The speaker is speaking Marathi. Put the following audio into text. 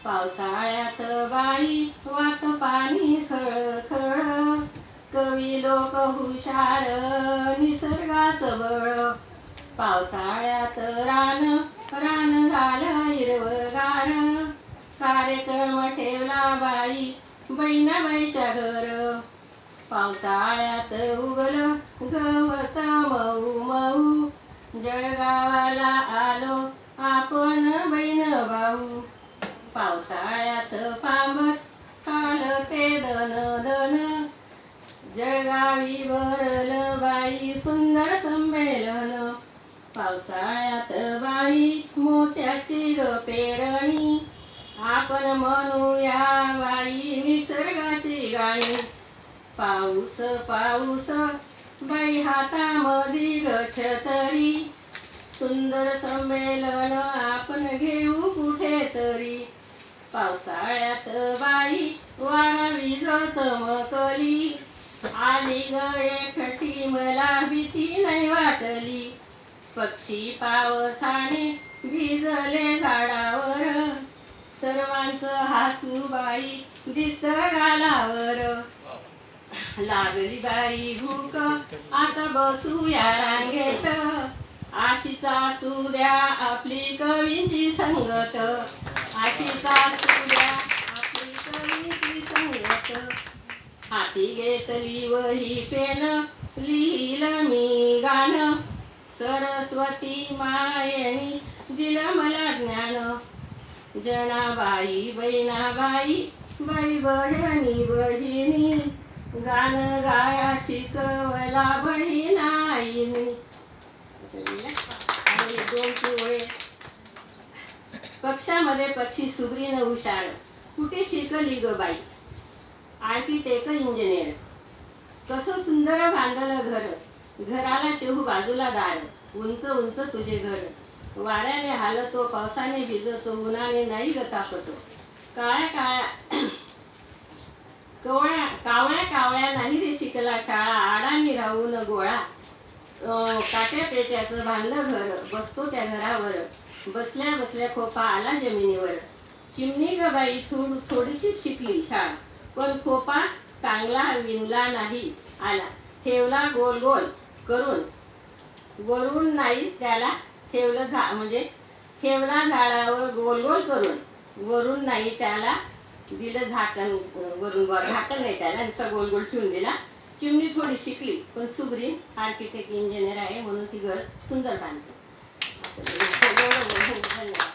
पावसाळ्यात बाई वाट पाणी खळ खळ, कवी लोक हुशार निसर्गाचं बळ. पावसाळ्यात रान रान झालं हिरवगार, कार्यक्रम ठेवला बाई बहिणाबाईच्या घर. पावसाळ्यात उगलं गवत मऊ मऊ, जळगावाला आलो आपण बहीण भाऊ. पावसाळ्यात पांबत चालते दन दन, जळगावी भरलं बाई सुंदर संमेलन. पावसाळ्यात बाई मोत्याची पेरणी, आपण म्हणूया बाई निसर्गाची गाणी. पाऊस पाऊस बाई हातामध्ये छतरी, सुंदर संमेलन आपण घेऊ कुठेतरी. पावसाळ्यात बाई वारा वीज चमकली, आली ग एकटी मला भीती नाही वाटली. पक्षी पावसाने भिजले झाडावर, सर्वांचं हसू बाई दिसत गालावर. लागली बाई भूक आता बसूया रांगेत, आशीच असू द्या आपली कवींची संगत. आशीच असू द्या आपली कवींची संगत. हाती घेतली वही पेन लिहिलं मी गाणं, सरस्वती मायेनी दिलं मला ज्ञान. जनाबाई बहिणाबाई बाई बहिणी बहिणी, गाणं गाया शिकवला बहिणाईनी. पक्षामध्ये पक्षी सुग्रीन उशाळ, कुठे शिकली ग बाई आर्किटेक्ट इंजिनियर. कसं सुंदर बांधलं घर, घराला चहू बाजूला दार. उंच उंच तुझे घर, वाऱ्याने हालतो पावसाने भिजतो, उन्हाने नाही ग तापतो. काळ्या काळ्या कावळ्या कावळ्या नाही रे शिकला शाळा, आडानी राहून गोळा. काट्या पेट्याचं बांधलं घर, बसतो त्या घरावर. बसल्या बसल्या खोपा आला जमिनीवर. चिमणी ग बाई थोडीशी शिकली शाळा, पण खोपा चांगला विणला नाही आला. ठेवला गोल गोल करून, वरून नाही त्याला ठेवलं म्हणजे ठेवला झाडावर गोल गोल करून, वरून नाही त्याला दिलं झाकण. वरून झाकण नाही त्याला, नुसता गोल गोल ठेवून दिला. चिमणी थोडी शिकली पण सुग्रीन आर्किटेक्ट इंजिनियर आहे म्हणून ती घर सुंदर बांधते. धन्यवाद.